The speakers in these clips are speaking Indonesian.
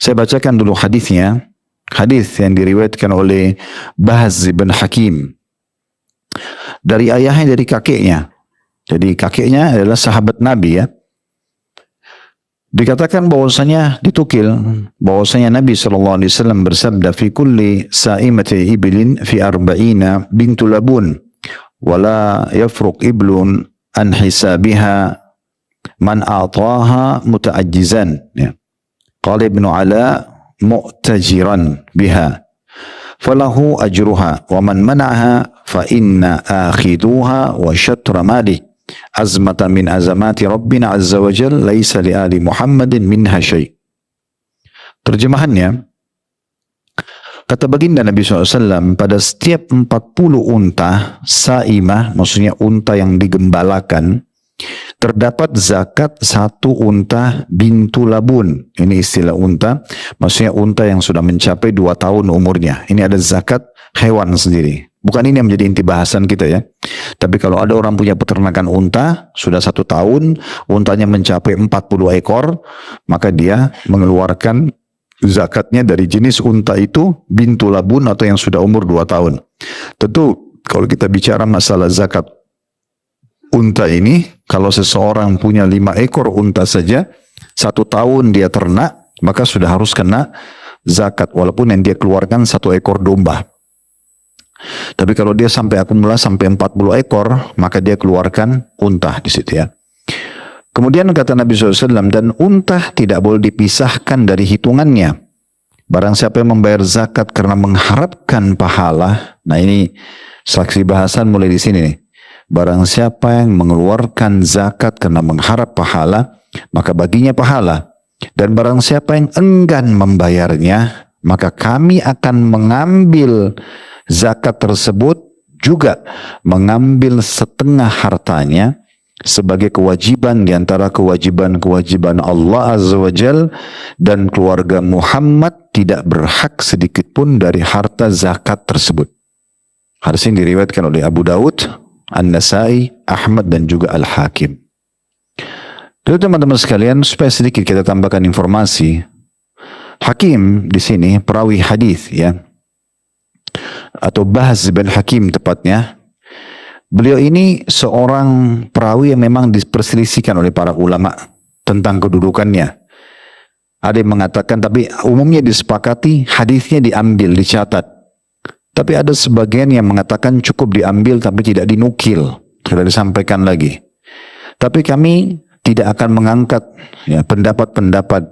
Saya bacakan dulu hadisnya. Hadis yang diriwayatkan oleh Bahz bin Hakim dari ayahnya, dari kakeknya. Jadi kakeknya adalah sahabat Nabi ya. Dikatakan bahwasanya ditukil bahwasanya Nabi SAW bersabda, fi kulli sa'imati ibilin fi arba'ina bintu labun wala yafruq iblun an hisabiha man a'taha muta'ajjizan ya. Qala Ibnu Ala mu'tajiran biha falahu ajruha wa man mana'aha fa inna akhiduha wa syatra malih azmatan min azamati Rabbina azza wa jal laisa li ali Muhammadin minha syai'. Terjemahannya, kata baginda Nabi SAW, pada setiap 40 unta saimah, maksudnya unta yang digembalakan, terdapat zakat 1 unta bintu labun. Ini istilah unta, maksudnya unta yang sudah mencapai 2 tahun umurnya. Ini ada zakat hewan sendiri. Bukan ini yang menjadi inti bahasan kita ya. Tapi kalau ada orang punya peternakan unta, sudah 1 tahun, untanya mencapai 40 ekor, maka dia mengeluarkan zakatnya dari jenis unta itu bintu labun atau yang sudah umur 2 tahun. Tentu kalau kita bicara masalah zakat unta ini, kalau seseorang punya 5 ekor unta saja, 1 tahun dia ternak, maka sudah harus kena zakat, walaupun yang dia keluarkan 1 ekor domba. Tapi kalau dia sampai akumulasi sampai 40 ekor, maka dia keluarkan unta di situ ya. Kemudian kata Nabi SAW, dan unta tidak boleh dipisahkan dari hitungannya. Barang siapa yang membayar zakat karena mengharapkan pahala, nah ini saksi bahasan mulai di sini nih. Barang siapa yang mengeluarkan zakat karena mengharap pahala, maka baginya pahala. Dan barang siapa yang enggan membayarnya, maka kami akan mengambil zakat tersebut, juga mengambil setengah hartanya sebagai kewajiban di antara kewajiban-kewajiban Allah Azza wa Jal, dan keluarga Muhammad tidak berhak sedikit pun dari harta zakat tersebut. Hadis ini diriwayatkan oleh Abu Daud, An-Nasai, Ahmad dan juga Al-Hakim. Jadi teman-teman sekalian, supaya sedikit kita tambahkan informasi, Hakim di sini perawi hadis ya, atau Bahz bin Hakim tepatnya. Beliau ini seorang perawi yang memang diperselisihkan oleh para ulama tentang kedudukannya. Ada yang mengatakan, tapi umumnya disepakati hadisnya diambil, dicatat. Tapi ada sebagian yang mengatakan cukup diambil tapi tidak dinukil, sudah disampaikan lagi. Tapi kami tidak akan mengangkat ya, pendapat-pendapat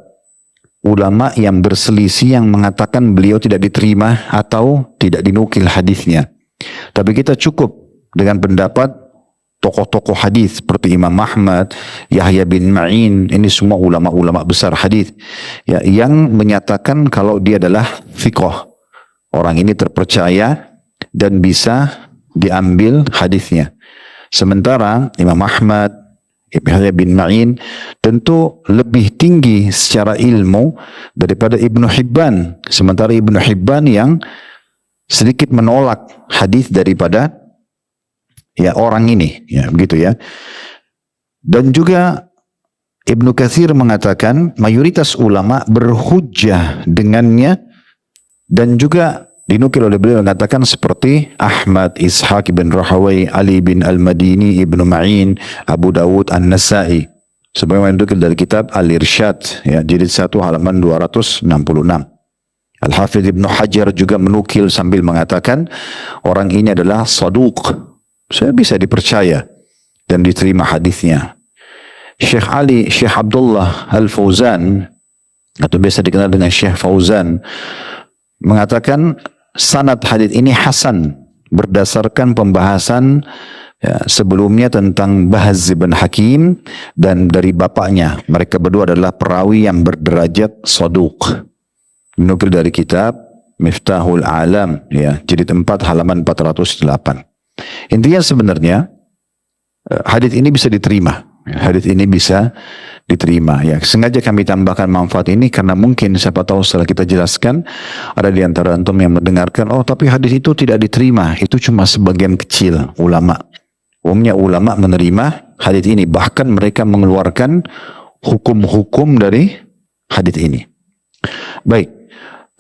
ulama yang berselisih yang mengatakan beliau tidak diterima atau tidak dinukil hadisnya. Tapi kita cukup dengan pendapat tokoh-tokoh hadis seperti Imam Ahmad, Yahya bin Ma'in, ini semua ulama-ulama besar hadis ya, yang menyatakan kalau dia adalah thiqah. Orang ini terpercaya dan bisa diambil hadisnya. Sementara Imam Ahmad, Yahya bin Ma'in tentu lebih tinggi secara ilmu daripada Ibnu Hibban. Sementara Ibnu Hibban yang sedikit menolak hadis daripada ya orang ini, ya begitu ya. Dan juga Ibnu Katsir mengatakan mayoritas ulama berhujjah dengannya, dan juga dinukil oleh beliau mengatakan seperti Ahmad, Ishaq bin Rahawai, Ali bin Al-Madini, Ibnu Ma'in, Abu Dawud, An-Nasai. Sebagaimana dinukil dari kitab Al-Irsyad, ya, jilid 1 halaman 266. Al-Hafidh Ibnu Hajar juga menukil sambil mengatakan orang ini adalah saduq, saya bisa dipercaya dan diterima hadisnya. Syekh Abdullah Al-Fauzan, atau biasa dikenal dengan Syekh Fauzan, mengatakan sanad hadis ini hasan berdasarkan pembahasan ya, sebelumnya tentang Bahz bin Hakim dan dari bapaknya. Mereka berdua adalah perawi yang berderajat saduq. Dinukil dari kitab Miftahul Alam, ya, jilid 4 halaman 408. Intinya sebenarnya hadis ini bisa diterima. Hadis ini bisa diterima. Ya, sengaja kami tambahkan manfaat ini karena mungkin siapa tahu setelah kita jelaskan ada di antara antum yang mendengarkan, oh tapi hadis itu tidak diterima. Itu cuma sebagian kecil ulama. Umumnya ulama menerima hadis ini, bahkan mereka mengeluarkan hukum-hukum dari hadis ini. Baik,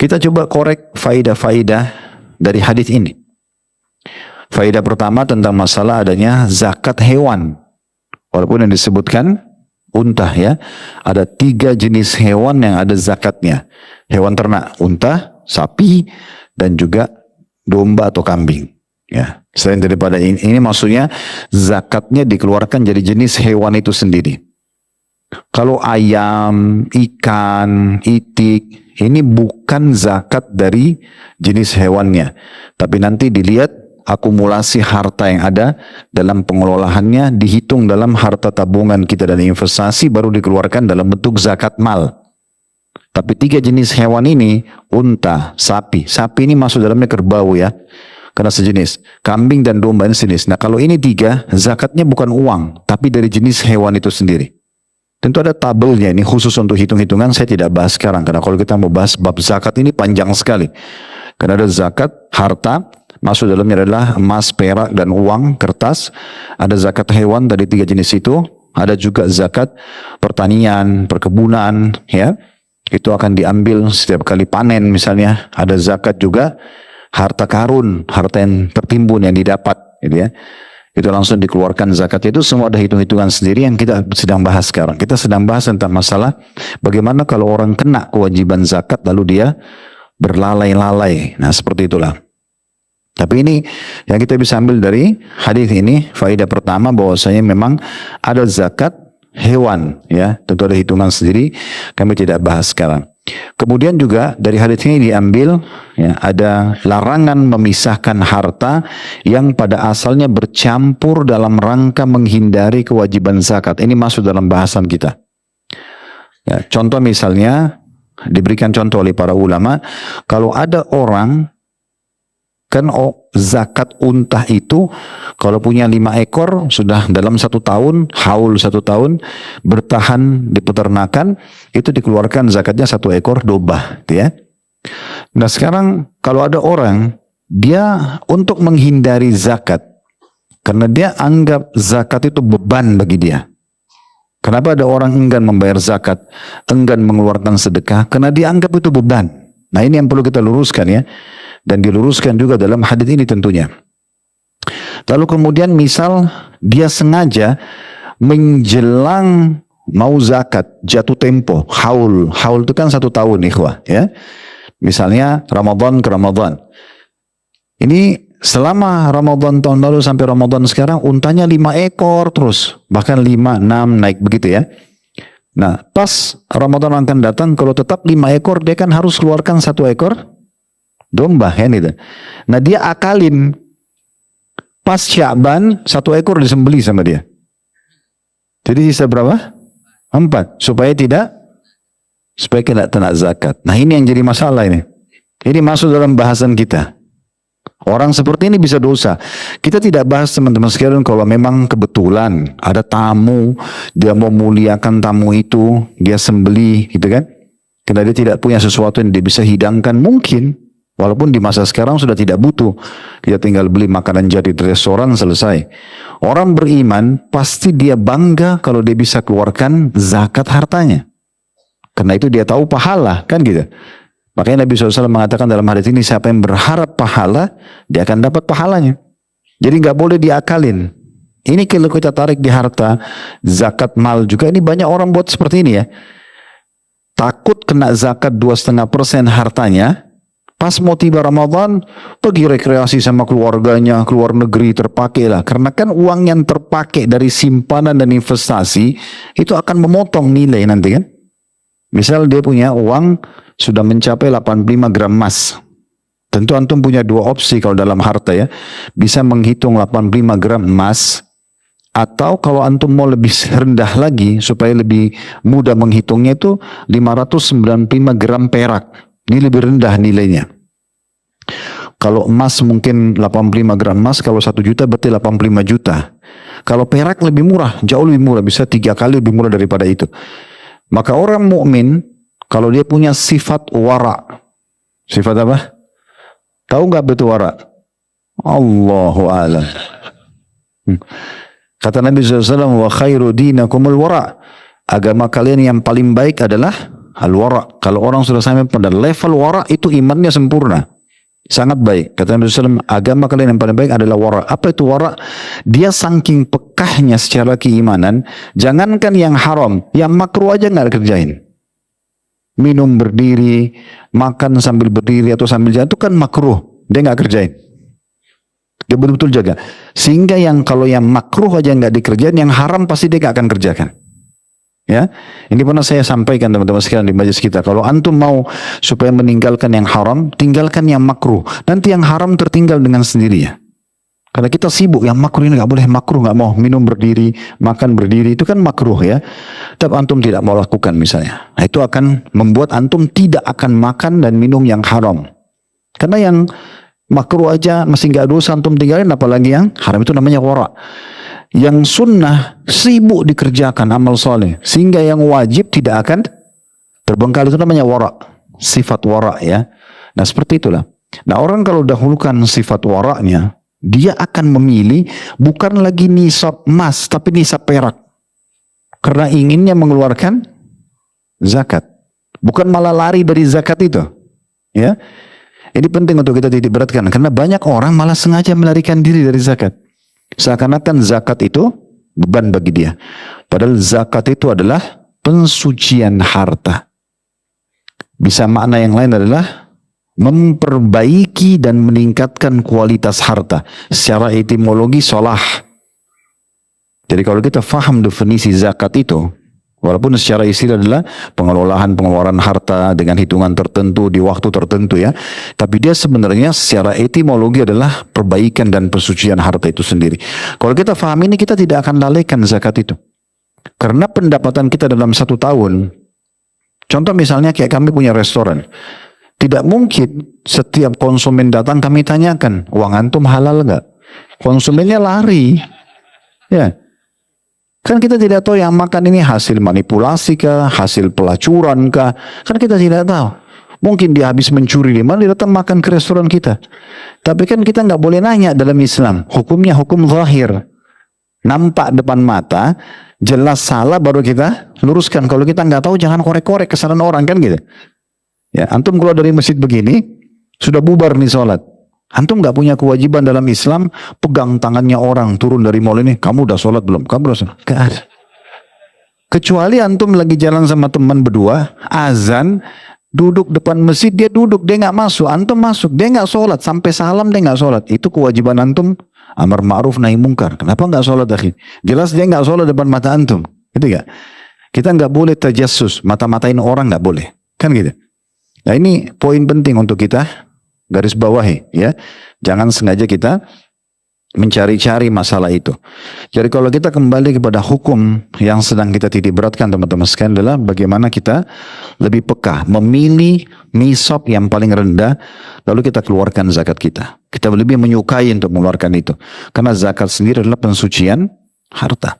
kita coba korek faidah-faidah dari hadis ini. Faidah pertama tentang masalah adanya zakat hewan. Walaupun yang disebutkan unta ya, ada 3 jenis hewan yang ada zakatnya. Hewan ternak, unta, sapi, dan juga domba atau kambing. Ya, selain daripada ini maksudnya zakatnya dikeluarkan jadi jenis hewan itu sendiri. Kalau ayam, ikan, itik, ini bukan zakat dari jenis hewannya. Tapi nanti dilihat akumulasi harta yang ada dalam pengelolaannya, dihitung dalam harta tabungan kita dan investasi, baru dikeluarkan dalam bentuk zakat mal. Tapi 3 jenis hewan ini, unta, sapi. Sapi ini masuk dalamnya kerbau ya, karena sejenis. Kambing dan domba ini sejenis. Nah kalau ini 3, zakatnya bukan uang, tapi dari jenis hewan itu sendiri. Tentu ada tabelnya, ini khusus untuk hitung-hitungan, saya tidak bahas sekarang. Karena kalau kita mau bahas bab zakat ini panjang sekali. Karena ada zakat harta, masuk dalamnya adalah emas, perak, dan uang, kertas. Ada zakat hewan dari 3 jenis itu. Ada juga zakat pertanian, perkebunan, ya. Itu akan diambil setiap kali panen misalnya. Ada zakat juga harta karun, harta yang tertimbun, yang didapat, gitu ya. Itu langsung dikeluarkan zakatnya. Itu semua ada hitung-hitungan sendiri yang kita sedang bahas sekarang. Kita sedang bahas tentang masalah bagaimana kalau orang kena kewajiban zakat lalu dia berlalai-lalai. Nah seperti itulah. Tapi ini yang kita bisa ambil dari hadis ini, faedah pertama bahwasanya memang ada zakat hewan, ya, tentu ada hitungan sendiri, kami tidak bahas sekarang. Kemudian juga dari hadis ini diambil, ya, ada larangan memisahkan harta yang pada asalnya bercampur dalam rangka menghindari kewajiban zakat. Ini masuk dalam bahasan kita. Ya, contoh misalnya diberikan contoh oleh para ulama, kalau ada orang kan zakat unta itu kalau punya 5 ekor sudah dalam 1 tahun, haul 1 tahun bertahan di peternakan, itu dikeluarkan zakatnya 1 ekor domba, ya. Nah sekarang kalau ada orang dia untuk menghindari zakat karena dia anggap zakat itu beban bagi dia. Kenapa ada orang enggan membayar zakat, enggan mengeluarkan sedekah? Karena dia anggap itu beban. Nah ini yang perlu kita luruskan ya. Dan diluruskan juga dalam hadis ini tentunya. Lalu kemudian misal dia sengaja menjelang mau zakat, jatuh tempo, haul. Haul itu kan 1 tahun ikhwah ya. Misalnya Ramadan ke Ramadan. Ini selama Ramadan tahun lalu sampai Ramadan sekarang untanya 5 ekor terus. Bahkan 5, 6 naik begitu ya. Nah pas Ramadan akan datang kalau tetap 5 ekor dia kan harus keluarkan 1 ekor domba kan itu. Nah dia akalin pas Sya'ban 1 ekor disembeli sama dia. Jadi sisa berapa? 4 supaya tidak kena zakat. Nah ini yang jadi masalah ini. Ini masuk dalam bahasan kita. Orang seperti ini bisa dosa. Kita tidak bahas teman-teman sekalian kalau memang kebetulan ada tamu, dia mau muliakan tamu itu, dia sembeli gitu kan. Karena dia tidak punya sesuatu yang dia bisa hidangkan mungkin. Walaupun di masa sekarang sudah tidak butuh. Dia tinggal beli makanan jadi di restoran selesai. Orang beriman pasti dia bangga kalau dia bisa keluarkan zakat hartanya. Karena itu dia tahu pahala kan gitu. Makanya Nabi SAW mengatakan dalam hadis ini siapa yang berharap pahala dia akan dapat pahalanya. Jadi nggak boleh diakalin. Ini kalau kita tarik di harta zakat mal juga ini banyak orang buat seperti ini ya. Takut kena zakat 2,5% hartanya. Pas mau tiba Ramadan, pergi rekreasi sama keluarganya, keluar negeri terpakai lah. Karena kan uang yang terpakai dari simpanan dan investasi, itu akan memotong nilai nanti kan. Misal dia punya uang sudah mencapai 85 gram emas. Tentu antum punya 2 opsi kalau dalam harta ya. Bisa menghitung 85 gram emas. Atau kalau antum mau lebih rendah lagi, supaya lebih mudah menghitungnya itu 595 gram perak. Ini lebih rendah nilainya. Kalau emas mungkin 85 gram emas, kalau 1 juta berarti 85 juta. Kalau perak lebih murah, jauh lebih murah, bisa 3 kali lebih murah daripada itu. Maka orang mukmin kalau dia punya sifat wara, sifat apa? Tahu nggak betul wara? Allahu a'lam. Kata Nabi SAW, wa khairu dinakumul wara. Agama kalian yang paling baik adalah Al-wara. Kalau orang sudah sampai pada level wara, itu imannya sempurna. Sangat baik. Kata Nabi SAW, agama kalian yang paling baik adalah wara. Apa itu wara? Dia saking pekahnya secara keimanan, jangankan yang haram, yang makruh aja nggak kerjain. Minum berdiri, makan sambil berdiri atau sambil jalan, itu kan makruh. Dia nggak kerjain. Dia betul-betul jaga. Sehingga yang kalau yang makruh aja nggak dikerjain, yang haram pasti dia nggak akan kerjakan. Ya, ini pernah saya sampaikan teman-teman sekalian di majelis kita. Kalau antum mau supaya meninggalkan yang haram, tinggalkan yang makruh. Nanti yang haram tertinggal dengan sendirinya. Karena kita sibuk, yang makruh ini nggak boleh, makruh nggak mau minum berdiri, makan berdiri, itu kan makruh ya. Tapi antum tidak mau lakukan misalnya, nah, itu akan membuat antum tidak akan makan dan minum yang haram. Karena yang makruh aja masih nggak dosa antum tinggalin, apalagi yang haram, itu namanya wara. Yang sunnah sibuk dikerjakan amal soleh, sehingga yang wajib tidak akan terbengkalai, itu namanya wara, sifat wara ya. Nah seperti itulah. Nah orang kalau dahulukan sifat waranya, dia akan memilih bukan lagi nisab emas, tapi nisab perak, karena inginnya mengeluarkan zakat, bukan malah lari dari zakat itu ya. Ini penting untuk kita titik beratkan, karena banyak orang malah sengaja melarikan diri dari zakat. Seakan-akan zakat itu beban bagi dia. Padahal zakat itu adalah pensucian harta. Bisa makna yang lain adalah memperbaiki dan meningkatkan kualitas harta. Secara etimologi solah. Jadi kalau kita faham definisi zakat itu, walaupun secara istilah adalah pengelolaan harta dengan hitungan tertentu di waktu tertentu ya. Tapi dia sebenarnya secara etimologi adalah perbaikan dan pensucian harta itu sendiri. Kalau kita faham ini, kita tidak akan lalaikan zakat itu. Karena pendapatan kita dalam 1 tahun, contoh misalnya kayak kami punya restoran. Tidak mungkin setiap konsumen datang kami tanyakan, uang antum halal nggak? Konsumennya lari. Ya. Kan kita tidak tahu yang makan ini hasil manipulasi kah, hasil pelacuran kah, kan kita tidak tahu. Mungkin dia habis mencuri di mana, dia datang makan ke restoran kita. Tapi kan kita nggak boleh nanya dalam Islam. Hukumnya hukum zahir. Nampak depan mata, jelas salah baru kita luruskan. Kalau kita nggak tahu, jangan korek-korek kesalahan orang, kan gitu. Ya, antum keluar dari masjid begini, sudah bubar nih sholat. Antum nggak punya kewajiban dalam Islam pegang tangannya orang turun dari mall ini, kamu udah sholat belum? Kamu udah sholat? Gak ada. Kecuali antum lagi jalan sama teman berdua, azan, duduk depan masjid, dia duduk, dia nggak masuk, antum masuk, dia nggak sholat, sampai salam dia nggak sholat. Itu kewajiban antum, amar ma'ruf nahi mungkar. Kenapa nggak sholat akhi? Jelas dia nggak sholat depan mata antum, gitu gak? Kita nggak boleh tajassus, mata-matain orang nggak boleh, kan gitu. Nah ini poin penting untuk kita garis bawahi ya. Jangan sengaja kita mencari-cari masalah itu. Jadi kalau kita kembali kepada hukum yang sedang kita titik beratkan teman-teman sekalian adalah bagaimana kita lebih peka memilih nisab yang paling rendah, lalu kita keluarkan zakat kita. Kita lebih menyukai untuk mengeluarkan itu. Karena zakat sendiri adalah pensucian harta.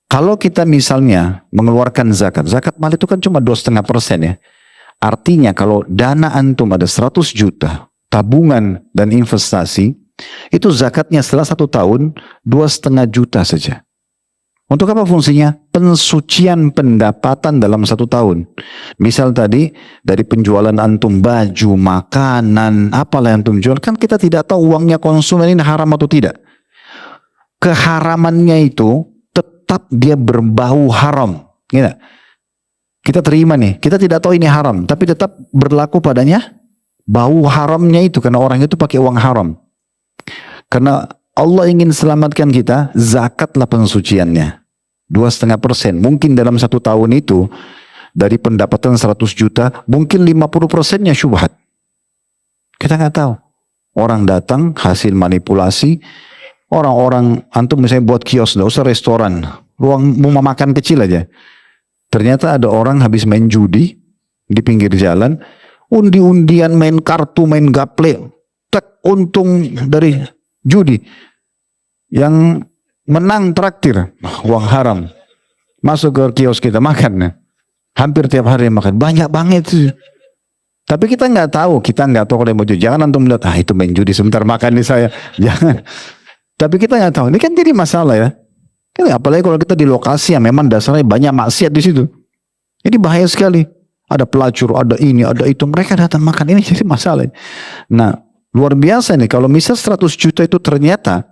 Kalau kita misalnya mengeluarkan zakat, zakat mal itu kan cuma 2,5% ya. Artinya kalau dana antum ada 100 juta, tabungan dan investasi, itu zakatnya setelah 1 tahun 2,5 juta saja. Untuk apa fungsinya? Pensucian pendapatan dalam 1 tahun. Misal tadi dari penjualan antum baju, makanan, apalah yang antum jual, kan kita tidak tahu uangnya konsumen ini haram atau tidak. Keharamannya itu tetap dia berbau haram. Gitu. Kita terima nih, kita tidak tahu ini haram, tapi tetap berlaku padanya bau haramnya itu, karena orang itu pakai uang haram. Karena Allah ingin selamatkan kita, zakatlah pensuciannya. 2,5%, mungkin dalam 1 tahun itu, dari pendapatan 100 juta, mungkin 50%-nya syubhat. Kita nggak tahu. Orang datang, hasil manipulasi, orang-orang, antum misalnya buat kios, nggak usah restoran, ruang mau makan kecil aja. Ternyata ada orang habis main judi di pinggir jalan, undi-undian, main kartu, main gaple, tak untung dari judi. Yang menang traktir, uang haram. Masuk ke kios kita makan. Hampir tiap hari makan, banyak banget sih. Tapi kita nggak tahu kalau mau judi. Jangan antum lihat, itu main judi sebentar makan nih saya. Jangan. Tapi kita nggak tahu. Ini kan jadi masalah ya. Apalagi kalau kita di lokasi yang memang dasarnya banyak maksiat di situ. Ini bahaya sekali. Ada pelacur, ada ini, ada itu. Mereka datang makan, ini jadi masalah. Nah, luar biasa nih, kalau misal 100 juta itu ternyata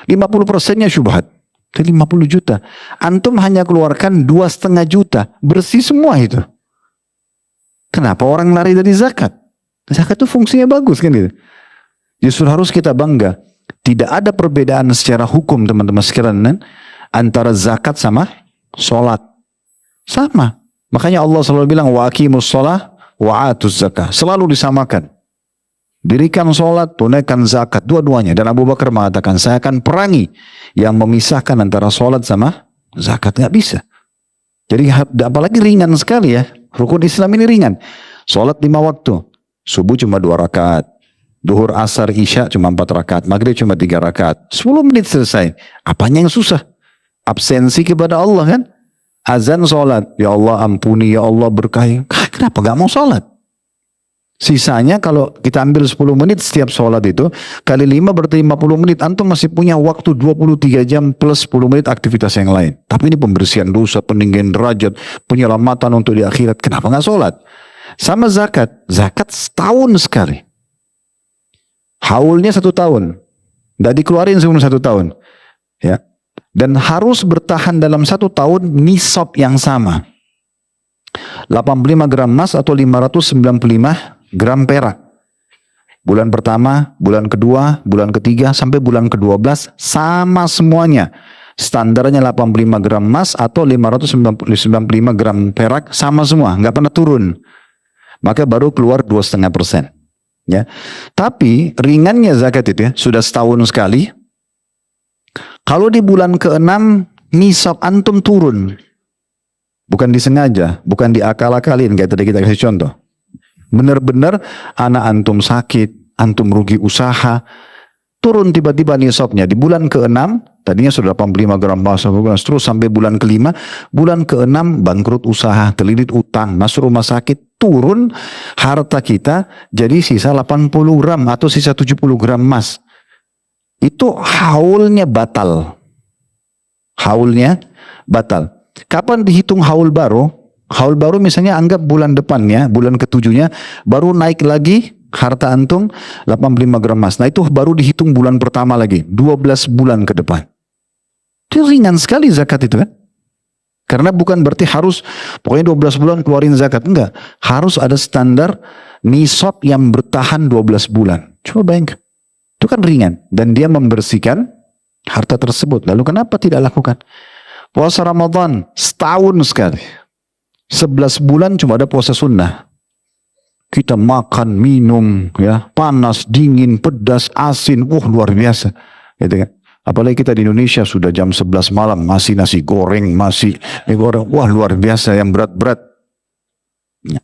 50%-nya syubhat. Itu 50 juta. Antum hanya keluarkan 2,5 juta. Bersih semua itu. Kenapa orang lari dari zakat? Zakat itu fungsinya bagus kan gitu. Justru harus kita bangga. Tidak ada perbedaan secara hukum teman-teman sekalian antara zakat sama sholat. Sama. Makanya Allah selalu bilang wa aqimus sholah wa atuz zakah. Selalu disamakan. Dirikan sholat, tunaikan zakat, dua-duanya. Dan Abu Bakar mengatakan, saya akan perangi yang memisahkan antara sholat sama zakat. Nggak bisa. Jadi apalagi ringan sekali ya. Rukun Islam ini ringan. Sholat 5 waktu. Subuh cuma 2 rakaat. Duhur, asar, isya cuma 4 rakaat. Maghrib cuma 3 rakaat. 10 menit selesai. Apanya yang susah? Absensi kepada Allah kan? Azan sholat. Ya Allah ampuni, ya Allah berkahi. Kenapa gak mau sholat? Sisanya kalau kita ambil 10 menit setiap sholat itu, kali 5 berarti 50 menit. Antum masih punya waktu 23 jam plus 10 menit aktivitas yang lain. Tapi ini pembersihan dosa, peninggian derajat, penyelamatan untuk di akhirat. Kenapa gak sholat? Sama zakat. Zakat setahun sekali. Haulnya 1 tahun. Tidak dikeluarin sebelum 1 tahun. Ya. Dan harus bertahan dalam 1 tahun nisab yang sama. 85 gram emas atau 595 gram perak. Bulan pertama, bulan kedua, bulan ketiga, sampai bulan ke-12 sama semuanya. Standarnya 85 gram emas atau 595 gram perak sama semua. Nggak pernah turun. Maka baru keluar 2,5%. Ya. Tapi ringannya zakat itu ya, sudah setahun sekali. Kalau di bulan ke-6 nisab antum turun. Bukan disengaja, bukan diakal-akalin kayak tadi kita kasih contoh. Benar-benar anak antum sakit, antum rugi usaha, turun tiba-tiba nisabnya. Di bulan ke-6, tadinya sudah 85 gram emas, terus sampai bulan ke-5, bulan ke-6 bangkrut usaha, terlilit utang, masuk rumah sakit, turun harta kita jadi sisa 80 gram atau sisa 70 gram emas. Itu haulnya batal. Haulnya batal. Kapan dihitung haul baru? Haul baru misalnya anggap bulan depannya, bulan ke-7-nya, baru naik lagi harta antum 85 gram emas. Nah itu baru dihitung bulan pertama lagi, 12 bulan ke depan. Itu ringan sekali zakat itu kan. Karena bukan berarti harus, pokoknya 12 bulan keluarin zakat. Enggak, harus ada standar nisab yang bertahan 12 bulan. Coba bayangkan. Itu kan ringan. Dan dia membersihkan harta tersebut. Lalu kenapa tidak lakukan? Puasa Ramadan setahun sekali. 11 bulan cuma ada puasa sunnah. Kita makan, minum, ya, panas, dingin, pedas, asin, luar biasa. Gitu kan? Apalagi kita di Indonesia sudah jam 11 malam masih nasi goreng, masih goreng, luar biasa yang berat-berat. 1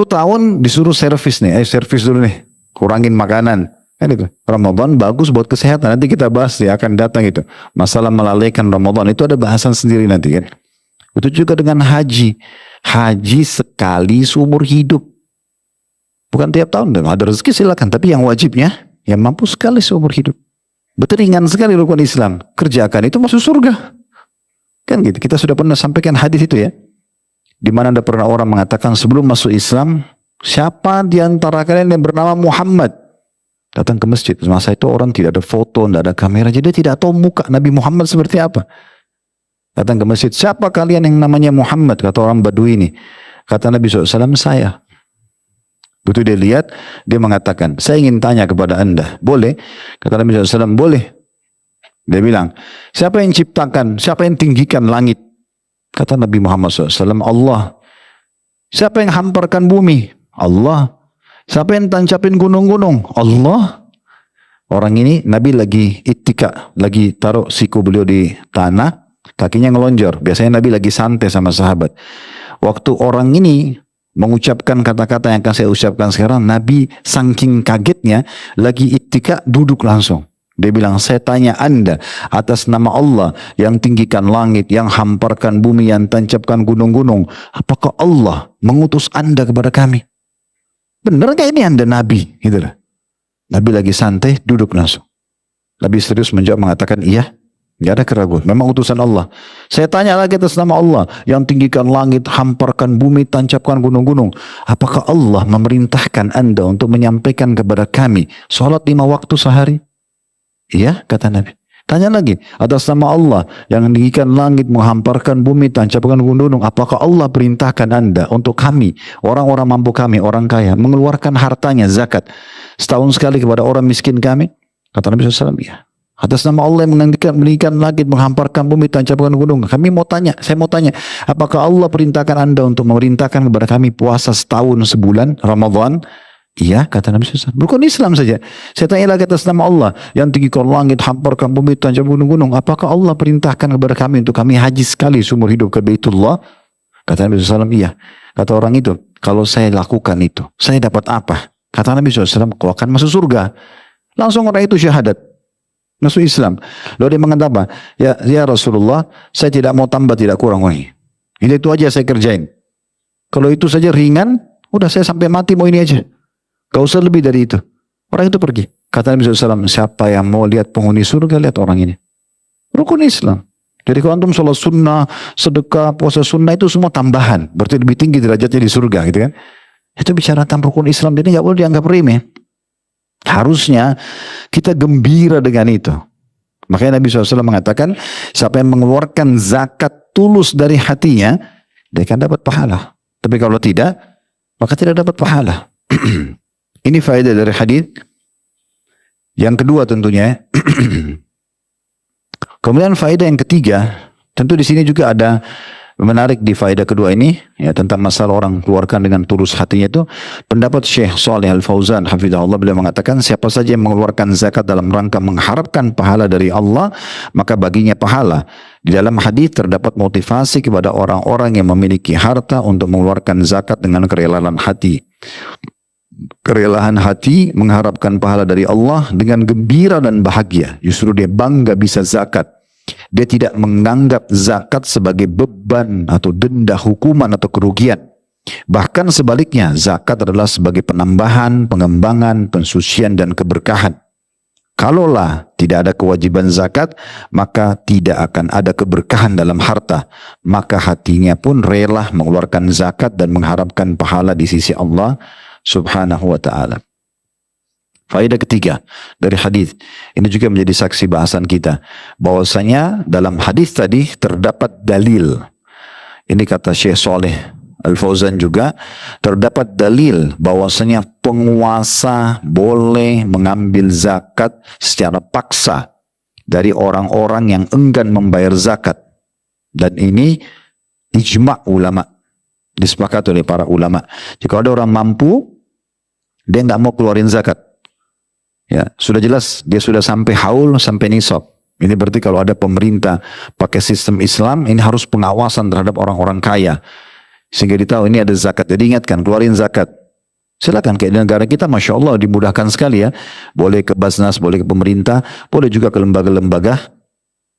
tahun disuruh servis nih, servis dulu nih, kurangin makanan. Kan itu. Ramadan bagus buat kesehatan. Nanti kita bahas ya, akan datang itu. Masalah melalaikan Ramadan itu ada bahasan sendiri nanti kan. Itu juga dengan haji. Haji sekali seumur hidup. Bukan tiap tahun. Ada rezeki silakan. Tapi yang wajibnya, yang mampu sekali seumur hidup. Betul ringan sekali rukun Islam. Kerjakan itu masuk surga. Kan gitu. Kita sudah pernah sampaikan hadis itu ya. Di mana ada pernah orang mengatakan sebelum masuk Islam, siapa di antara kalian yang bernama Muhammad? Datang ke masjid. Masa itu orang tidak ada foto, tidak ada kamera. Jadi dia tidak tahu muka Nabi Muhammad seperti apa. Datang ke masjid. Siapa kalian yang namanya Muhammad? Kata orang Badui ini. Kata Nabi SAW, saya. Begitu dia lihat, dia mengatakan, saya ingin tanya kepada anda. Boleh? Kata Nabi SAW, boleh. Dia bilang, siapa yang ciptakan? Siapa yang tinggikan langit? Kata Nabi Muhammad SAW, Allah. Siapa yang hamparkan bumi? Allah. Siapa yang tancapin gunung-gunung? Allah. Orang ini Nabi lagi ittika, lagi taruh siku beliau di tanah, kakinya ngelonjor. Biasanya Nabi lagi santai sama sahabat. Waktu orang ini mengucapkan kata-kata yang akan saya ucapkan sekarang, Nabi saking kagetnya lagi ittika duduk langsung. Dia bilang, saya tanya anda atas nama Allah yang tinggikan langit, yang hamparkan bumi, yang tancapkan gunung-gunung, apakah Allah mengutus anda kepada kami? Benar gak ini anda Nabi? Gitu lah. Nabi lagi santai, duduk langsung. Nabi serius menjawab mengatakan, iya. Nggak ada keraguan. Memang utusan Allah. Saya tanya lagi atas nama Allah yang tinggikan langit, hamparkan bumi, tancapkan gunung-gunung. Apakah Allah memerintahkan Anda untuk menyampaikan kepada kami sholat 5 waktu sehari? Iya, kata Nabi. Tanya lagi atas nama Allah yang meninggikan langit, menghamparkan bumi, tancapkan gunung. Apakah Allah perintahkan Anda untuk kami, orang-orang mampu kami, orang kaya, mengeluarkan hartanya zakat setahun sekali kepada orang miskin kami? Kata Nabi SAW, iya. Atas nama Allah yang meninggikan langit, menghamparkan bumi, tancapkan gunung. Saya mau tanya, apakah Allah perintahkan Anda untuk memerintahkan kepada kami puasa setahun sebulan Ramadan? Iya, kata Nabi SAW. Rukun Islam saja. Saya tanya lagi atas nama Allah yang tinggikan langit, hamparkan bumi, tancapkan gunung. Apakah Allah perintahkan kepada kami untuk kami haji sekali seumur hidup ke Baitullah? Kata Nabi SAW, iya. Kata orang itu, kalau saya lakukan itu, saya dapat apa? Kata Nabi SAW, kau akan masuk surga. Langsung orang itu syahadat, masuk Islam. Lalu dia mengatakan apa? Ya Rasulullah, saya tidak mau tambah, tidak kurang. Ini itu aja saya kerjain. Kalau itu saja ringan, udah saya sampai mati mau ini aja. Gak usah lebih dari itu. Orang itu pergi. Kata Nabi SAW, siapa yang mau lihat penghuni surga, lihat orang ini. Rukun Islam. Jadi kalau antum sholat sunnah, sedekah, puasa sunnah itu semua tambahan. Berarti lebih tinggi derajatnya di surga gitu kan. Itu bicara tentang rukun Islam. Jadi gak boleh dianggap remeh. Harusnya kita gembira dengan itu. Makanya Nabi SAW mengatakan, siapa yang mengeluarkan zakat tulus dari hatinya, dia akan dapat pahala. Tapi kalau tidak, maka tidak dapat pahala. Ini faedah dari hadis. Yang kedua tentunya. Kemudian faedah yang ketiga, tentu di sini juga ada menarik di faedah kedua ini, ya, tentang masalah orang keluarkan dengan tulus hatinya itu. Pendapat Syekh Shalih Al-Fauzan hafizahullah, beliau mengatakan siapa saja yang mengeluarkan zakat dalam rangka mengharapkan pahala dari Allah, maka baginya pahala. Di dalam hadis terdapat motivasi kepada orang-orang yang memiliki harta untuk mengeluarkan zakat dengan kerelaan hati. Kerelaan hati mengharapkan pahala dari Allah dengan gembira dan bahagia. Justru dia bangga bisa zakat. Dia tidak menganggap zakat sebagai beban atau denda, hukuman atau kerugian. Bahkan sebaliknya, zakat adalah sebagai penambahan, pengembangan, pensucian dan keberkahan. Kalaulah tidak ada kewajiban zakat, maka tidak akan ada keberkahan dalam harta. Maka hatinya pun rela mengeluarkan zakat dan mengharapkan pahala di sisi Allah Subhanahu wa ta'ala. Faedah ketiga dari hadis ini juga menjadi saksi bahasan kita, bahwasanya dalam hadis tadi terdapat dalil. Ini kata Syekh Shalih Al-Fauzan juga, terdapat dalil bahwasanya penguasa boleh mengambil zakat secara paksa dari orang-orang yang enggan membayar zakat. Dan ini ijma' ulama, disepakati oleh para ulama. Jika ada orang mampu, dia nggak mau keluarin zakat, ya sudah jelas dia sudah sampai haul, sampai nisab. Ini berarti kalau ada pemerintah pakai sistem Islam, ini harus pengawasan terhadap orang-orang kaya, sehingga ditahu ini ada zakat. Jadi ingatkan, keluarin zakat. Silakan, kayak di negara kita, masya Allah dimudahkan sekali ya. Boleh ke Basnas, boleh ke pemerintah, boleh juga ke lembaga-lembaga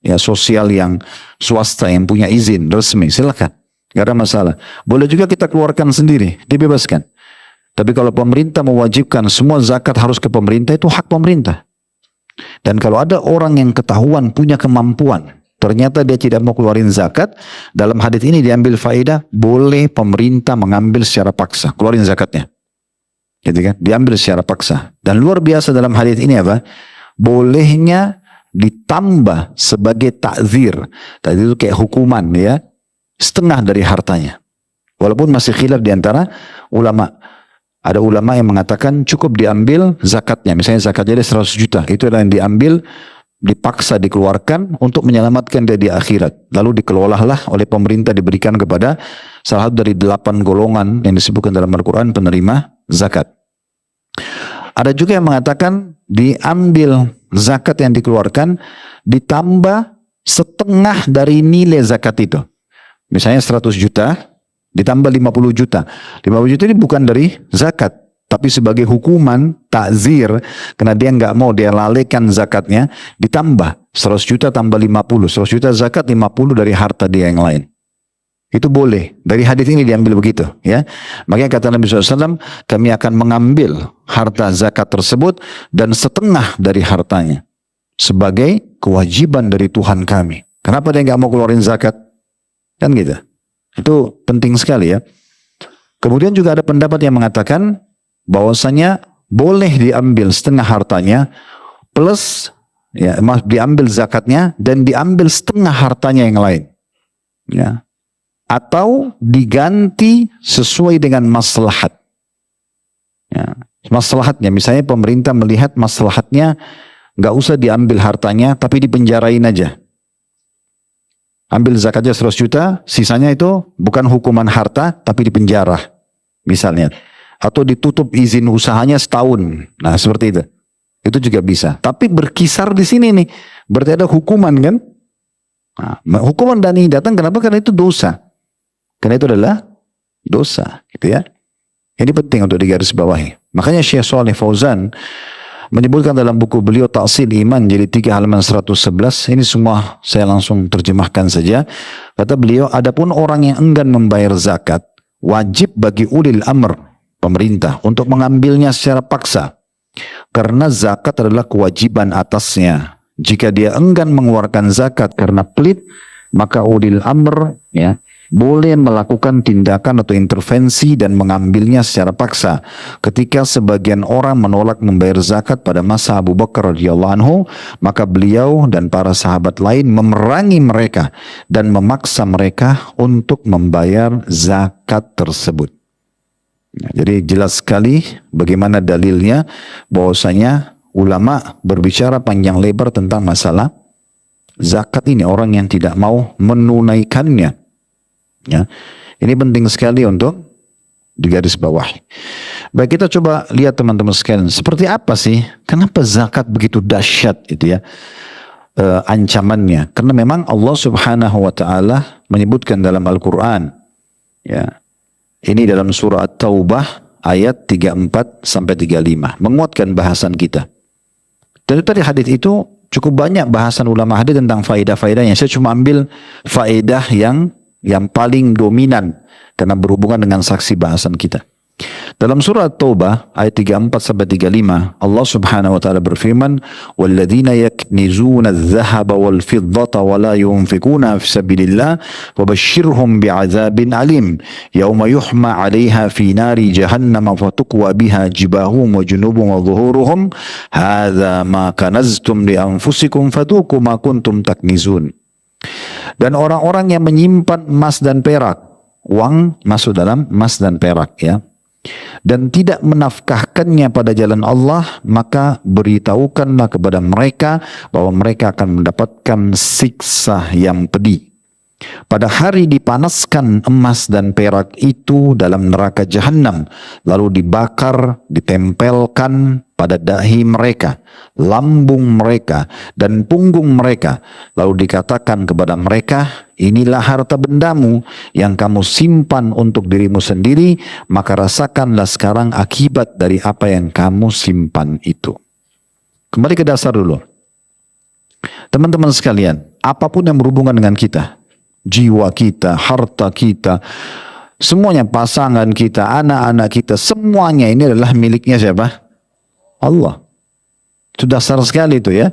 ya sosial yang swasta yang punya izin resmi. Silakan, nggak ada masalah. Boleh juga kita keluarkan sendiri, dibebaskan. Tapi kalau pemerintah mewajibkan semua zakat harus ke pemerintah, itu hak pemerintah. Dan kalau ada orang yang ketahuan punya kemampuan, ternyata dia tidak mau keluarin zakat, dalam hadis ini diambil faedah, boleh pemerintah mengambil secara paksa, keluarin zakatnya. Gitu kan? Diambil secara paksa. Dan luar biasa dalam hadis ini apa? Bolehnya ditambah sebagai takzir. Tadi itu kayak hukuman ya, setengah dari hartanya. Walaupun masih khilaf di antara ulama. Ada ulama yang mengatakan cukup diambil zakatnya. Misalnya zakatnya ada 100 juta. Itu adalah yang diambil, dipaksa dikeluarkan untuk menyelamatkan dia di akhirat. Lalu dikelolalah oleh pemerintah, diberikan kepada salah satu dari 8 golongan yang disebutkan dalam Al-Quran penerima zakat. Ada juga yang mengatakan diambil zakat yang dikeluarkan ditambah setengah dari nilai zakat itu. Misalnya 100 juta. Ditambah 50 juta. 50 juta ini bukan dari zakat, tapi sebagai hukuman, takzir, karena dia nggak mau, dia lalaikan zakatnya, ditambah 100 juta tambah 50. 100 juta zakat, 50 dari harta dia yang lain. Itu boleh. Dari hadis ini diambil begitu. Ya. Makanya kata Nabi SAW, kami akan mengambil harta zakat tersebut dan setengah dari hartanya. sebagai kewajiban dari Tuhan kami. Kenapa dia nggak mau keluarin zakat? Kan gitu. Itu penting sekali ya. Kemudian juga ada pendapat yang mengatakan bahwasanya boleh diambil setengah hartanya plus ya, diambil zakatnya dan diambil setengah hartanya yang lain. Ya. Atau diganti sesuai dengan maslahat. Ya. Maslahatnya, misalnya pemerintah melihat maslahatnya nggak usah diambil hartanya, tapi dipenjarain aja. Ambil zakatnya 100 juta, sisanya itu bukan hukuman harta, tapi dipenjara, misalnya. Atau ditutup izin usahanya setahun. Nah, seperti itu. Itu juga bisa. Tapi berkisar di sini nih, berarti ada hukuman kan? Nah, hukuman dan ini datang kenapa? Karena itu dosa. Karena itu adalah dosa, gitu ya. Ini penting untuk digarisbawahi. Makanya Syekh Shalih Fauzan menyebutkan dalam buku beliau Ta'sil Iman jadi 3 halaman 111. Ini semua saya langsung terjemahkan saja. Kata beliau, adapun orang yang enggan membayar zakat, wajib bagi ulil amr, pemerintah, untuk mengambilnya secara paksa. Karena zakat adalah kewajiban atasnya. Jika dia enggan mengeluarkan zakat karena pelit, maka ulil amr ya boleh melakukan tindakan atau intervensi dan mengambilnya secara paksa. Ketika sebagian orang menolak membayar zakat pada masa Abu Bakar radhiyallahu anhu, maka beliau dan para sahabat lain memerangi mereka dan memaksa mereka untuk membayar zakat tersebut. Jadi jelas sekali bagaimana dalilnya bahwasanya ulama berbicara panjang lebar tentang masalah zakat ini, orang yang tidak mau menunaikannya. Ya, ini penting sekali untuk digarisbawahi. Baik, kita coba lihat teman-teman sekalian, seperti apa sih, kenapa zakat begitu dahsyat itu ya ancamannya? Karena memang Allah Subhanahu wa taala menyebutkan dalam Al-Qur'an. Ya. Ini dalam surah At-Taubah ayat 34 sampai 35, menguatkan bahasan kita. Dan tadi hadis itu cukup banyak bahasan ulama hadis tentang faedah-faedahnya. Saya cuma ambil faedah yang paling dominan karena berhubungan dengan saksi bahasan kita. Dalam surah At-Taubah ayat 34 sampai 35, Allah Subhanahu wa taala berfirman, "Walladzina yaknizuna adh-dhahaba wal-fiddata wa la yunfikuna fi sabilillah, wabashshirhum bi'adzabin alim, yauma yuhma 'alaiha fi nari jahannam fatuqwa biha jibahum wa junubuhum wa dhuhuruhum, hadza ma kanaztum li anfusikum fatuqu ma kuntum taknizun." Dan orang-orang yang menyimpan emas dan perak, uang masuk dalam emas dan perak ya, dan tidak menafkahkannya pada jalan Allah, maka beritahukanlah kepada mereka bahwa mereka akan mendapatkan siksa yang pedih. Pada hari dipanaskan emas dan perak itu dalam neraka jahanam, lalu dibakar, ditempelkan pada dahi mereka, lambung mereka, dan punggung mereka. Lalu dikatakan kepada mereka, inilah harta bendamu yang kamu simpan untuk dirimu sendiri, maka rasakanlah sekarang akibat dari apa yang kamu simpan itu. Kembali ke dasar dulu. Teman-teman sekalian, apapun yang berhubungan dengan kita, jiwa kita, harta kita, semuanya, pasangan kita, anak-anak kita, semuanya ini adalah miliknya siapa? Allah. Itu dasar sekali itu ya.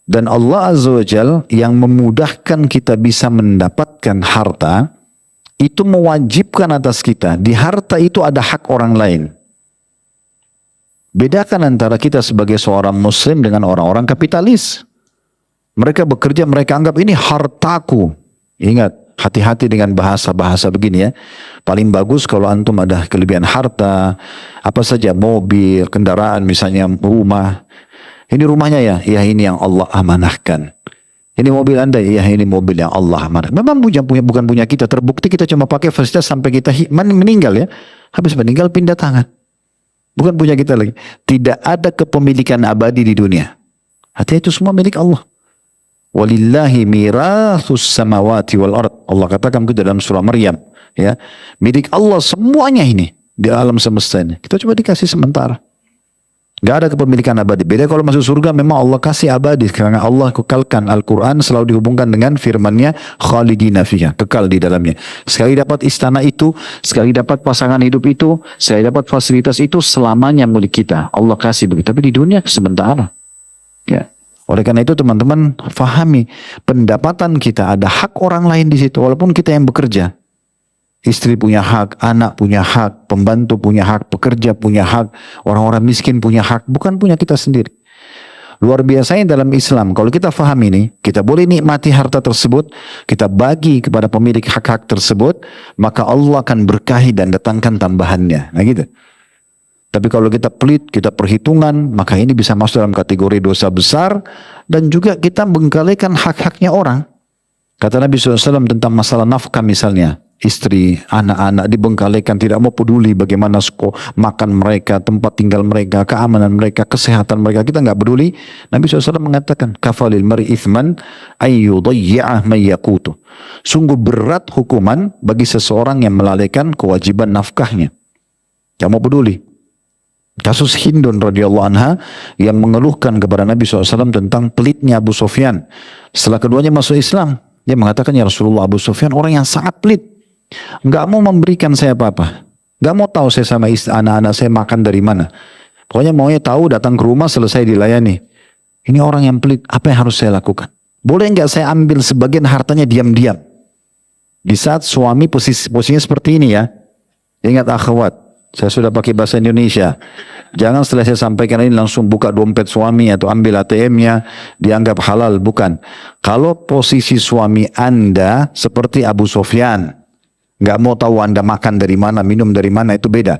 Dan Allah Azza wa Jal yang memudahkan kita bisa mendapatkan harta, itu mewajibkan atas kita, di harta itu ada hak orang lain. Bedakan antara kita sebagai seorang muslim dengan orang-orang kapitalis. Mereka bekerja, mereka anggap ini hartaku. Ingat, hati-hati dengan bahasa-bahasa begini ya. Paling bagus kalau antum ada kelebihan harta, apa saja, mobil, kendaraan, misalnya rumah. Ini rumahnya ya, ya ini yang Allah amanahkan. Ini mobil anda, ya ini mobil yang Allah amanahkan. Memang bukan punya kita, terbukti kita cuma pakai fasilitas sampai kita meninggal ya. Habis meninggal pindah tangan. Bukan punya kita lagi. Tidak ada kepemilikan abadi di dunia. Hati-hati, itu semua milik Allah. Walillahi mirathus samawati wal ard. Allah katakan itu dalam surah Maryam ya. Milik Allah semuanya ini di alam semesta ini. Kita coba dikasih sementara. Gak ada kepemilikan abadi. Beda kalau masuk surga, memang Allah kasih abadi karena Allah kekalkan. Al-Quran selalu dihubungkan dengan firman-Nya khalidina fiha, kekal di dalamnya. Sekali dapat istana itu, sekali dapat pasangan hidup itu, sekali dapat fasilitas itu, selamanya milik kita. Allah kasih begitu. Tapi di dunia sementara. Ya. Oleh karena itu teman-teman fahami, pendapatan kita ada hak orang lain di situ, walaupun kita yang bekerja. Istri punya hak, anak punya hak, pembantu punya hak, pekerja punya hak, orang-orang miskin punya hak, bukan punya kita sendiri. Luar biasanya dalam Islam, kalau kita faham ini, kita boleh nikmati harta tersebut, kita bagi kepada pemilik hak-hak tersebut, maka Allah akan berkahi dan datangkan tambahannya. Nah gitu. Tapi kalau kita pelit, kita perhitungan, maka ini bisa masuk dalam kategori dosa besar, dan juga kita menggalekan hak-haknya orang. Kata Nabi SAW tentang masalah nafkah misalnya, istri, anak-anak dibengkalikan, tidak mau peduli bagaimana makan mereka, tempat tinggal mereka, keamanan mereka, kesehatan mereka, kita nggak peduli. Nabi SAW mengatakan, kafalil mar'i ithman ayyudayyi'ah man yaqutu. Sungguh berat hukuman bagi seseorang yang melalaikan kewajiban nafkahnya. Nggak mau peduli. Kasus Hindun radhiyallahu anha yang mengeluhkan kepada Nabi SAW tentang pelitnya Abu Sufyan. Setelah keduanya masuk Islam, dia mengatakan, ya Rasulullah, Abu Sufyan orang yang sangat pelit. Nggak mau memberikan saya apa-apa. Nggak mau tahu saya sama anak-anak saya makan dari mana. Pokoknya maunya tahu datang ke rumah selesai dilayani. Ini orang yang pelit, apa yang harus saya lakukan? Boleh nggak saya ambil sebagian hartanya diam-diam? Di saat suami posisinya seperti ini ya. Ingat akhwat, saya sudah pakai bahasa Indonesia. Jangan setelah saya sampaikan ini langsung buka dompet suami atau ambil ATM-nya, dianggap halal. Bukan. Kalau posisi suami Anda seperti Abu Sufyan, nggak mau tahu Anda makan dari mana, minum dari mana, itu beda.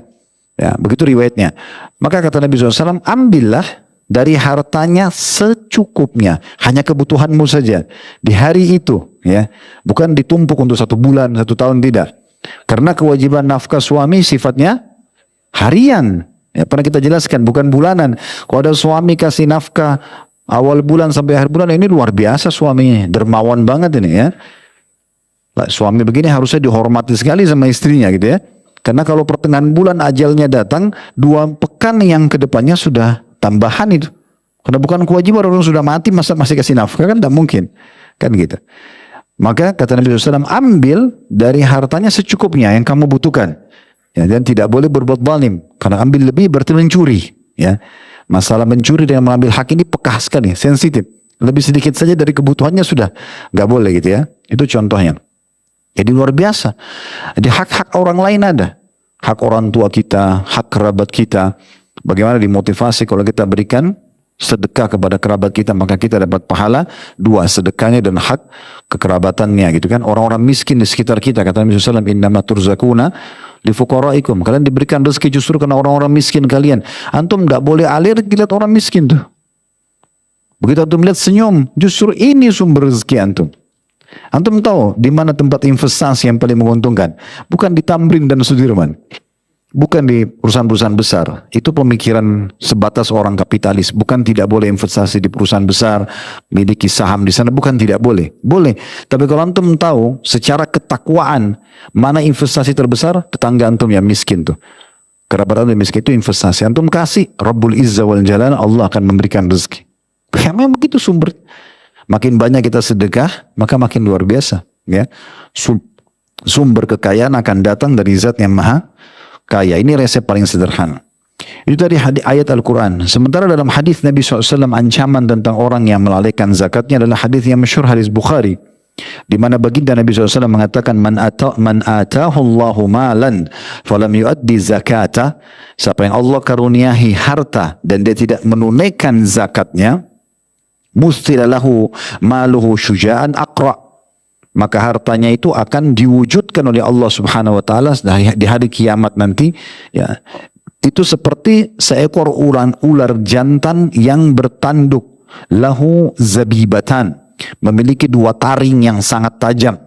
Ya, begitu riwayatnya. Maka kata Nabi SAW, ambillah dari hartanya secukupnya, hanya kebutuhanmu saja di hari itu, ya, bukan ditumpuk untuk 1 bulan, 1 tahun, tidak. Karena kewajiban nafkah suami sifatnya harian. Ya, pernah kita jelaskan, bukan bulanan. Kalau ada suami kasih nafkah awal bulan sampai akhir bulan, ini luar biasa suaminya, dermawan banget ini ya. Suami begini harusnya dihormati sekali sama istrinya gitu ya. Karena kalau pertengahan bulan ajalnya datang, 2 pekan yang kedepannya sudah tambahan itu. Karena bukan kewajiban, orang sudah mati masa masih kasih nafkah, kan tidak mungkin. Kan gitu. Maka kata Nabi SAW, ambil dari hartanya secukupnya yang kamu butuhkan. Ya, dan tidak boleh berbuat zalim. Karena ambil lebih berarti mencuri. Ya. Masalah mencuri dengan mengambil hak ini pekah sekali, sensitif. Lebih sedikit saja dari kebutuhannya sudah nggak boleh gitu ya. Itu contohnya. Jadi luar biasa. Jadi hak-hak orang lain ada. Hak orang tua kita, hak kerabat kita. Bagaimana dimotivasi kalau kita berikan sedekah kepada kerabat kita, maka kita dapat pahala 2, sedekahnya dan hak kekerabatannya gitu kan. Orang-orang miskin di sekitar kita, kata Nabi SAW, innama turzakuna li fuqaraikum, kalian diberikan rezeki justru karena orang-orang miskin kalian. Antum tidak boleh alergi lihat orang miskin tuh. Begitu antum lihat senyum, justru ini sumber rezeki antum. Antum tahu di mana tempat investasi yang paling menguntungkan? Bukan di Tamrin dan Sudirman. Bukan di perusahaan-perusahaan besar. Itu pemikiran sebatas orang kapitalis. Bukan tidak boleh investasi di perusahaan besar, miliki saham di sana. Bukan tidak boleh. Boleh. Tapi kalau antum tahu secara ketakwaan mana investasi terbesar, tetangga antum yang miskin tuh. Kerabat antum yang miskin itu investasi. Antum kasih, Rabbul Izza wal Jalal, Allah akan memberikan rezeki. Memang begitu sumber. Makin banyak kita sedekah, maka makin luar biasa. Ya, sumber kekayaan akan datang dari zat yang maha kaya. Ini resep paling sederhana. Itu tadi ayat Al-Quran. Sementara dalam hadis Nabi SAW ancaman tentang orang yang melalaikan zakatnya adalah hadis yang masyhur, hadis Bukhari. Di mana baginda Nabi SAW mengatakan, man atahu Allahu malan falam yuaddi zakata. Siapa yang Allah karuniahi harta dan dia tidak menunaikan zakatnya, mustilalahu maluhu syuja'an aqra. Maka hartanya itu akan diwujudkan oleh Allah Subhanahu wa taala di hari kiamat nanti, ya. Itu seperti seekor ular jantan yang bertanduk, lahu zabibatan, memiliki 2 taring yang sangat tajam.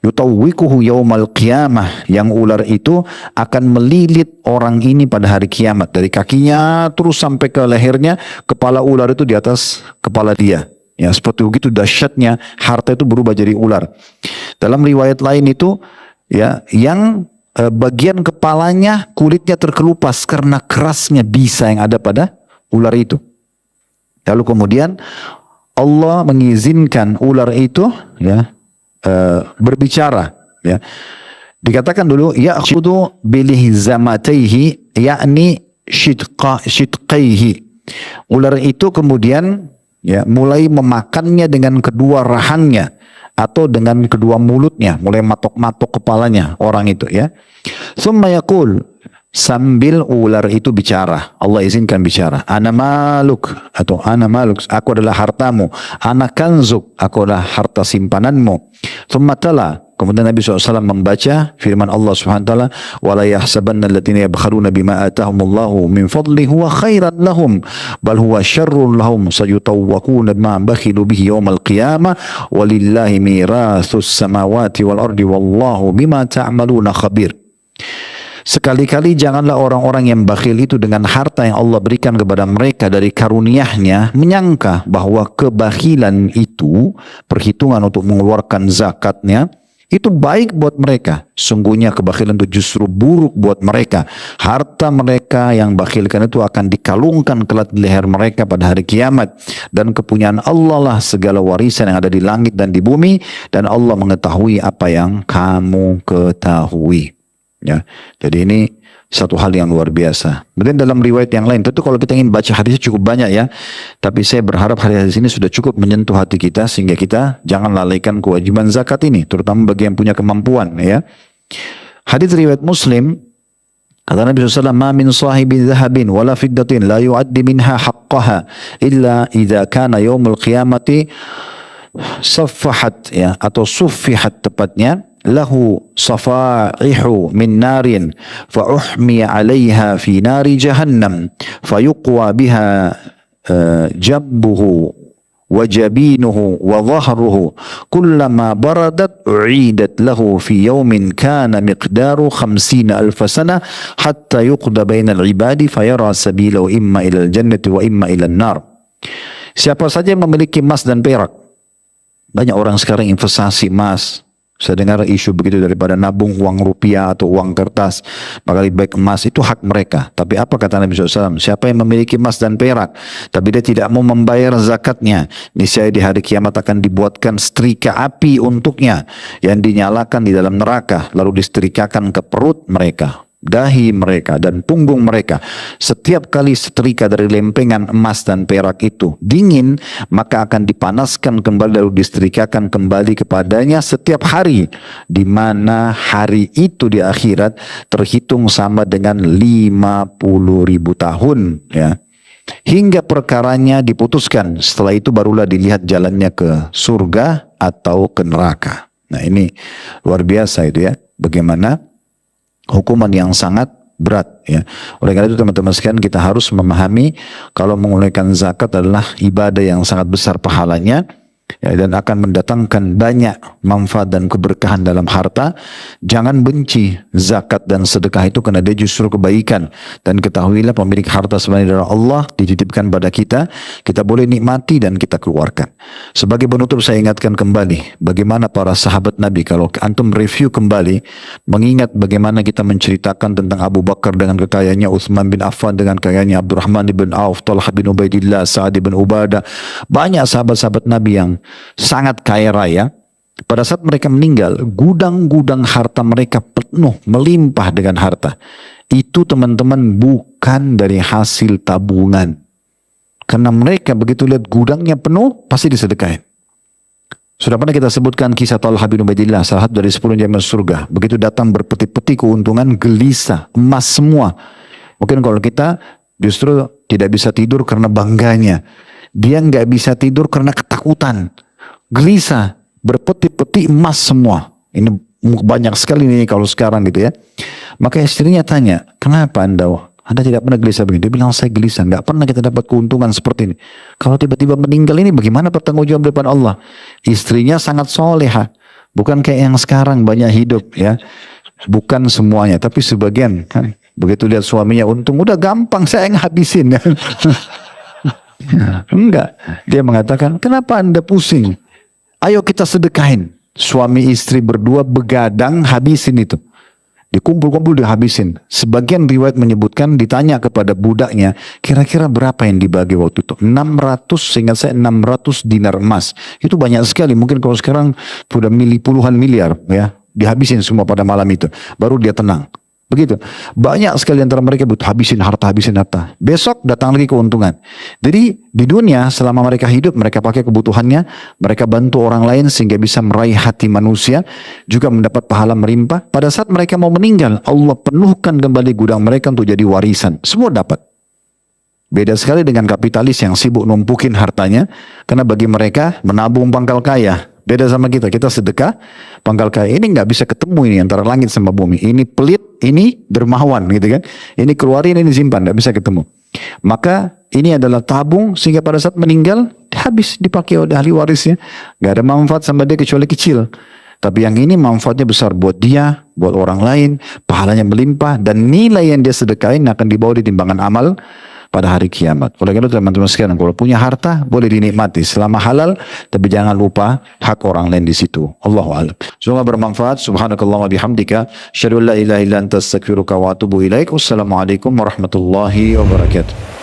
Yutawwikuhu yaumal qiyamah, yang ular itu akan melilit orang ini pada hari kiamat, dari kakinya terus sampai ke lehernya, kepala ular itu di atas kepala dia. Ya, seperti begitu dahsyatnya harta itu berubah jadi ular. Dalam riwayat lain itu, ya, yang bagian kepalanya kulitnya terkelupas karena kerasnya bisa yang ada pada ular itu. Lalu kemudian Allah mengizinkan ular itu, ya, berbicara. Ya, dikatakan dulu, ya'khudhu bilihzamataihi, yakni shidqaihi. Ular itu kemudian ya, mulai memakannya dengan kedua rahangnya atau dengan kedua mulutnya, mulai matok-matok kepalanya orang itu ya. Tsumma yaqul, sambil ular itu bicara, Allah izinkan bicara, ana maluk atau ana maluk, aku adalah hartamu, ana kanzuk, aku adalah harta simpananmu. Tsumma tala, kemudian Nabi SAW membaca firman Allah Subhanahu wa taala, wala yahsabanna alladziina yabkhaluna bima atahumullahu min fadlihi huwa khairan lahum bal huwa syarrun lahum sayutawwaquna bima bakhilu bihi yaumal qiyamah walillahi miratsus samawati wal ardi wallahu bima ta'maluna khabir. Sekali-kali janganlah orang-orang yang bakhil itu dengan harta yang Allah berikan kepada mereka dari karunia-Nya menyangka bahwa kebakhilan itu, perhitungan untuk mengeluarkan zakatnya, itu baik buat mereka. Sungguhnya kebakhilan itu justru buruk buat mereka. Harta mereka yang bakhilkan itu akan dikalungkan kelak di leher mereka pada hari kiamat. Dan kepunyaan Allah lah segala warisan yang ada di langit dan di bumi. Dan Allah mengetahui apa yang kamu ketahui. Ya, jadi ini satu hal yang luar biasa. Kemudian dalam riwayat yang lain, tentu kalau kita ingin baca hadisnya cukup banyak ya. Tapi saya berharap hadis ini sudah cukup menyentuh hati kita sehingga kita jangan lalaikan kewajiban zakat ini, terutama bagi yang punya kemampuan ya. Hadis riwayat Muslim, kata Nabi SAW, ma min sahibi dhahabin wala fiddatin la yu'addi minha haqqaha illa idza kana yaumul qiyamati saffahat ya, atau suffihat tepatnya, lahu safaihu min narin fa uhmi 'alaiha fi nari jahannam fayuqwa biha jabbuhu wa jabinuhu wa dhahruhu kullama baradat u'idat lahu fi yawmin kana miqdaru 50,000 sana hatta yuqda bainal ibadi fayara sabilahu imma ilal jannati wa imma ilal nar. Siapa saja yang memiliki emas dan perak, banyak orang sekarang investasi emas. Saya dengar isu begitu, daripada nabung uang rupiah atau uang kertas, maka lebih baik emas. Itu hak mereka. Tapi apa kata Nabi SAW? Siapa yang memiliki emas dan perak, tapi dia tidak mau membayar zakatnya, niscaya di hari kiamat akan dibuatkan setrika api untuknya, yang dinyalakan di dalam neraka, lalu disetrikakan ke perut mereka, dahi mereka, dan punggung mereka. Setiap kali setrika dari lempengan emas dan perak itu dingin, maka akan dipanaskan kembali lalu disetrikakan kembali kepadanya setiap hari, di mana hari itu di akhirat terhitung sama dengan 50.000 tahun ya, hingga perkaranya diputuskan. Setelah itu barulah dilihat jalannya ke surga atau ke neraka. Nah ini luar biasa itu ya, bagaimana hukuman yang sangat berat ya. Oleh karena itu teman-teman sekalian, kita harus memahami kalau menunaikan zakat adalah ibadah yang sangat besar pahalanya ya, dan akan mendatangkan banyak manfaat dan keberkahan dalam harta. Jangan benci zakat dan sedekah itu, karena dia justru kebaikan. Dan ketahuilah pemilik harta sebenarnya adalah Allah, dititipkan pada kita, kita boleh nikmati dan kita keluarkan. Sebagai penutup saya ingatkan kembali bagaimana para sahabat Nabi. Kalau antum review kembali, mengingat bagaimana kita menceritakan tentang Abu Bakar dengan kekayaannya, Utsman bin Affan dengan kekayaannya, Abdurrahman bin Auf, Talha bin Ubaidillah, Sa'ad bin Ubadah, banyak sahabat-sahabat Nabi yang sangat kaya raya. Pada saat mereka meninggal, gudang-gudang harta mereka penuh, melimpah dengan harta. Itu teman-teman bukan dari hasil tabungan. Karena mereka begitu lihat gudangnya penuh, pasti disedekahin. Sudah pernah kita sebutkan kisah Talha bin Ubaidillah, salah satu dari 10 jamiah surga. Begitu datang berpeti-peti keuntungan, gelisah, emas semua. Mungkin kalau kita justru tidak bisa tidur karena bangganya. Dia nggak bisa tidur karena ketakutan. Gelisah, berpeti-peti emas semua. Ini banyak sekali ini kalau sekarang gitu ya. Maka istrinya tanya, kenapa Anda tidak pernah gelisah begini? Dia bilang, saya gelisah, nggak pernah kita dapat keuntungan seperti ini. Kalau tiba-tiba meninggal ini bagaimana pertanggungjawaban depan Allah? Istrinya sangat soleha, bukan kayak yang sekarang banyak hidup ya. Bukan semuanya, tapi sebagian. Begitu lihat suaminya untung, udah gampang saya yang habisin. Enggak, dia mengatakan, kenapa Anda pusing? Ayo kita sedekahin. Suami istri berdua begadang habisin itu. Dikumpul-kumpul dihabisin. Sebagian riwayat menyebutkan ditanya kepada budaknya, kira-kira berapa yang dibagi waktu itu? 600, seingat saya 600 dinar emas. Itu banyak sekali. Mungkin kalau sekarang sudah puluhan miliar ya. Dihabisin semua pada malam itu. Baru dia tenang. Begitu. Banyak sekali antara mereka butuh habisin harta. Besok datang lagi keuntungan. Jadi di dunia selama mereka hidup, mereka pakai kebutuhannya, mereka bantu orang lain sehingga bisa meraih hati manusia, juga mendapat pahala melimpah. Pada saat mereka mau meninggal, Allah penuhkan kembali gudang mereka untuk jadi warisan. Semua dapat. Beda sekali dengan kapitalis yang sibuk numpukin hartanya, karena bagi mereka menabung pangkal kaya. Beda sama kita sedekah, pangkal kaya ini nggak bisa ketemu ini antara langit sama bumi. Ini pelit, ini dermawan gitu kan. Ini keluarin, ini simpan, nggak bisa ketemu. Maka ini adalah tabung sehingga pada saat meninggal habis dipakai oleh ahli warisnya. Nggak ada manfaat sama dia kecuali kecil. Tapi yang ini manfaatnya besar buat dia, buat orang lain, pahalanya melimpah, dan nilai yang dia sedekahin akan dibawa di timbangan amal pada hari kiamat. Oleh karena itu teman-teman sekalian, kalau punya harta boleh dinikmati selama halal, tapi jangan lupa hak orang lain di situ. Allahu a'lam. Semoga bermanfaat. Subhanakallah wa bihamdika, asyhadu an la ilaha illa anta astaghfiruka wa atubu ilaik. Wassalamualaikum warahmatullahi wabarakatuh.